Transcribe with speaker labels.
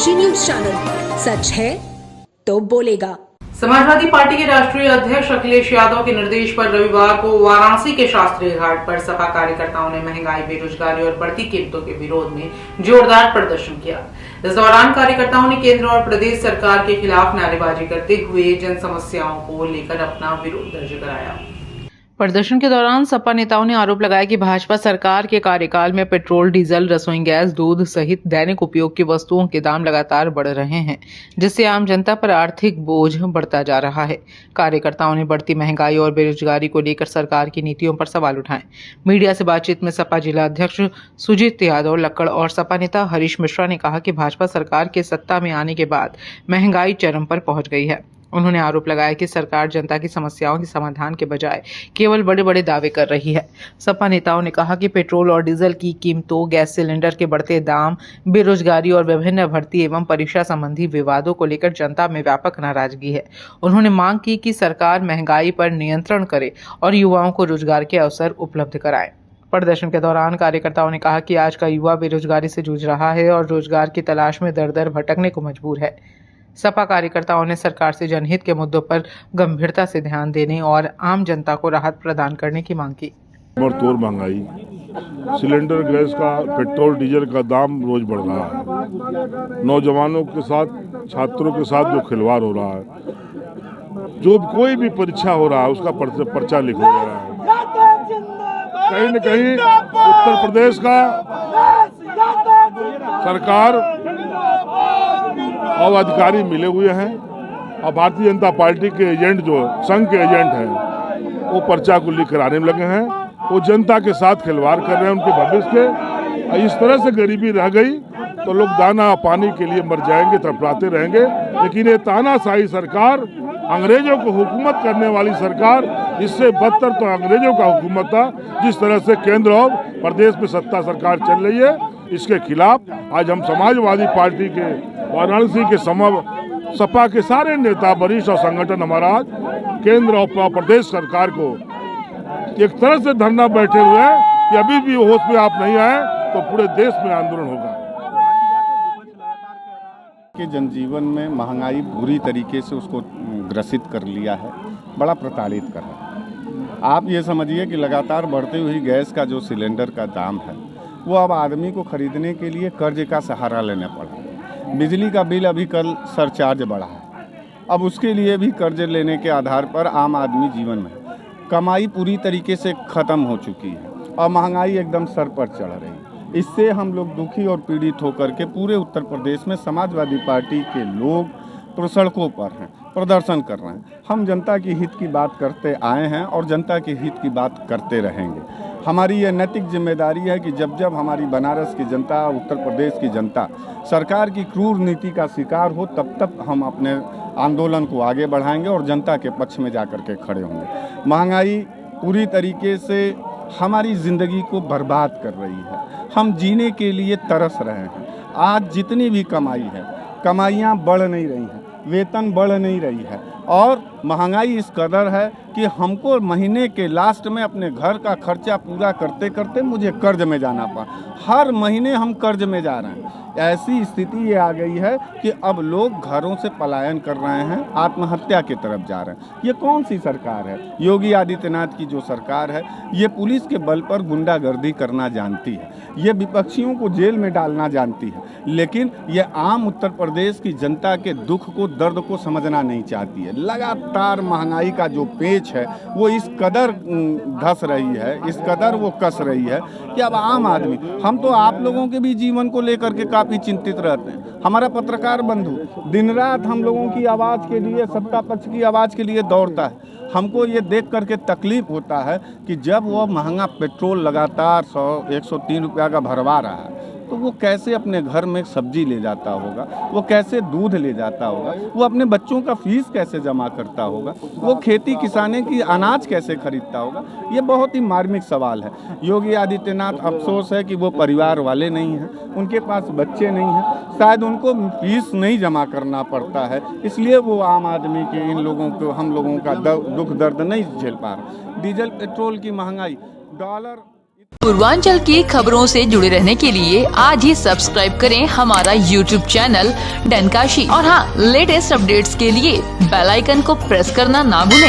Speaker 1: Kashi news channel, सच है तो बोलेगा।
Speaker 2: समाजवादी पार्टी के राष्ट्रीय अध्यक्ष अखिलेश यादव के निर्देश पर रविवार को वाराणसी के शास्त्रीय घाट पर सपा कार्यकर्ताओं ने महंगाई, बेरोजगारी और बढ़ती कीमतों के विरोध में जोरदार प्रदर्शन किया। इस दौरान कार्यकर्ताओं ने केंद्र और प्रदेश सरकार के खिलाफ नारेबाजी करते हुए जन समस्याओं को लेकर अपना विरोध दर्ज कराया। प्रदर्शन के दौरान सपा नेताओं ने आरोप लगाया कि भाजपा सरकार के कार्यकाल में पेट्रोल, डीजल, रसोई गैस, दूध सहित दैनिक उपयोग की वस्तुओं के दाम लगातार बढ़ रहे हैं, जिससे आम जनता पर आर्थिक बोझ बढ़ता जा रहा है। कार्यकर्ताओं ने बढ़ती महंगाई और बेरोजगारी को लेकर सरकार की नीतियों पर सवाल उठाए। मीडिया से बातचीत में सपा जिला अध्यक्ष सुजीत यादव लक्कड़ और सपा नेता हरीश मिश्रा ने कहा कि भाजपा सरकार के सत्ता में आने के बाद महंगाई चरम पर पहुंच गई है। उन्होंने आरोप लगाया कि सरकार जनता की समस्याओं के समाधान के बजाय केवल बड़े बड़े दावे कर रही है। सपा नेताओं ने कहा कि पेट्रोल और डीजल की कीमतों, गैस सिलेंडर के बढ़ते दाम, बेरोजगारी और विभिन्न भर्ती एवं परीक्षा संबंधी विवादों को लेकर जनता में व्यापक नाराजगी है। उन्होंने मांग की कि सरकार महंगाई पर नियंत्रण करे और युवाओं को रोजगार के अवसर उपलब्ध कराए। प्रदर्शन के दौरान कार्यकर्ताओं ने कहा कि आज का युवा बेरोजगारी से जूझ रहा है और रोजगार की तलाश में दर दर भटकने को मजबूर है। सपा कार्यकर्ताओं ने सरकार से जनहित के मुद्दों पर गंभीरता से ध्यान देने और आम जनता को राहत प्रदान करने की मांग की।
Speaker 3: तोड़ महंगाई, सिलेंडर गैस का, पेट्रोल डीजल का दाम रोज बढ़ रहा है। नौजवानों के साथ, छात्रों के साथ जो खिलवाड़ हो रहा है, जो कोई भी परीक्षा हो रहा है उसका पर्चा लीक हो रहा है। कहीं न कहीं उत्तर प्रदेश का सरकार और अधिकारी मिले हुए हैं और भारतीय जनता पार्टी के एजेंट, जो संघ के एजेंट हैं, वो पर्चा को लीक कराने में लगे हैं। वो जनता के साथ खिलवाड़ कर रहे हैं, उनके भविष्य के। इस तरह से गरीबी रह गई तो लोग दाना पानी के लिए मर जाएंगे, तड़पड़ाते रहेंगे। लेकिन ये तानाशाही सरकार, अंग्रेजों को हुकूमत करने वाली सरकार, इससे बदतर तो अंग्रेजों का हुकूमत था। जिस तरह से केंद्र और प्रदेश में सत्ता सरकार चल रही है, इसके खिलाफ आज हम समाजवादी पार्टी के वाराणसी के सपा के सारे नेता, वरिष्ठ और संगठन हमारा आज केंद्र और प्रदेश सरकार को एक तरह से धरना बैठे हुए हैं कि अभी भी होश में आप नहीं आए तो पूरे देश में आंदोलन होगा।
Speaker 4: कि जनजीवन में महंगाई बुरी तरीके से उसको ग्रसित कर लिया है, बड़ा प्रताड़ित कर रहा है। आप ये समझिए कि लगातार बढ़ती हुई गैस का जो सिलेंडर का दाम है, वो अब आदमी को खरीदने के लिए कर्ज का सहारा लेना पड़ा। बिजली का बिल अभी कल सरचार्ज बढ़ा है, अब उसके लिए भी कर्ज लेने के आधार पर आम आदमी जीवन में कमाई पूरी तरीके से ख़त्म हो चुकी है और महंगाई एकदम सर पर चढ़ रही है। इससे हम लोग दुखी और पीड़ित होकर के पूरे उत्तर प्रदेश में समाजवादी पार्टी के लोग सड़कों पर हैं, प्रदर्शन कर रहे हैं। हम जनता की हित की बात करते आए हैं और जनता के हित की बात करते रहेंगे। हमारी ये नैतिक जिम्मेदारी है कि जब जब हमारी बनारस की जनता, उत्तर प्रदेश की जनता सरकार की क्रूर नीति का शिकार हो, तब तक हम अपने आंदोलन को आगे बढ़ाएंगे और जनता के पक्ष में जाकर के खड़े होंगे। महंगाई पूरी तरीके से हमारी ज़िंदगी को बर्बाद कर रही है। हम जीने के लिए तरस रहे हैं। आज जितनी भी कमाई है, कमाइयाँ बढ़ नहीं रही हैं, वेतन बढ़ नहीं रही है और महंगाई इस कदर है कि हमको महीने के लास्ट में अपने घर का खर्चा पूरा करते करते मुझे कर्ज में जाना पड़ा। हर महीने हम कर्ज में जा रहे हैं। ऐसी स्थिति ये आ गई है कि अब लोग घरों से पलायन कर रहे हैं, आत्महत्या की तरफ जा रहे हैं। ये कौन सी सरकार है? योगी आदित्यनाथ की जो सरकार है, ये पुलिस के बल पर गुंडागर्दी करना जानती है, ये विपक्षियों को जेल में डालना जानती है, लेकिन ये आम उत्तर प्रदेश की जनता के दुख को, दर्द को समझना नहीं चाहती है। लगातार महंगाई का जो पेच है वो इस कदर धस रही है, इस कदर वो कस रही है कि अब आम आदमी, हम तो आप लोगों के भी जीवन को लेकर के काफ़ी चिंतित रहते हैं। हमारा पत्रकार बंधु दिन रात हम लोगों की आवाज़ के लिए, सत्ता पक्ष की आवाज़ के लिए दौड़ता है। हमको ये देख करके तकलीफ होता है कि जब वो महंगा पेट्रोल लगातार 100-103 रुपया का भरवा रहा है, तो वो कैसे अपने घर में सब्जी ले जाता होगा, वो कैसे दूध ले जाता होगा, वो अपने बच्चों का फीस कैसे जमा करता होगा, वो खेती किसानी की अनाज कैसे खरीदता होगा। ये बहुत ही मार्मिक सवाल है। योगी आदित्यनाथ, अफसोस है कि वो परिवार वाले नहीं हैं, उनके पास बच्चे नहीं हैं, शायद उनको फीस नहीं जमा करना पड़ता है, इसलिए वो आम आदमी के, इन लोगों को, हम लोगों का दुख दर्द नहीं झेल पा रहे। डीजल पेट्रोल की महंगाई, डॉलर
Speaker 5: पूर्वांचल की खबरों से जुड़े रहने के लिए आज ही सब्सक्राइब करें हमारा YouTube चैनल डनकाशी और हाँ, लेटेस्ट अपडेट्स के लिए बेल आइकन को प्रेस करना ना भूलें।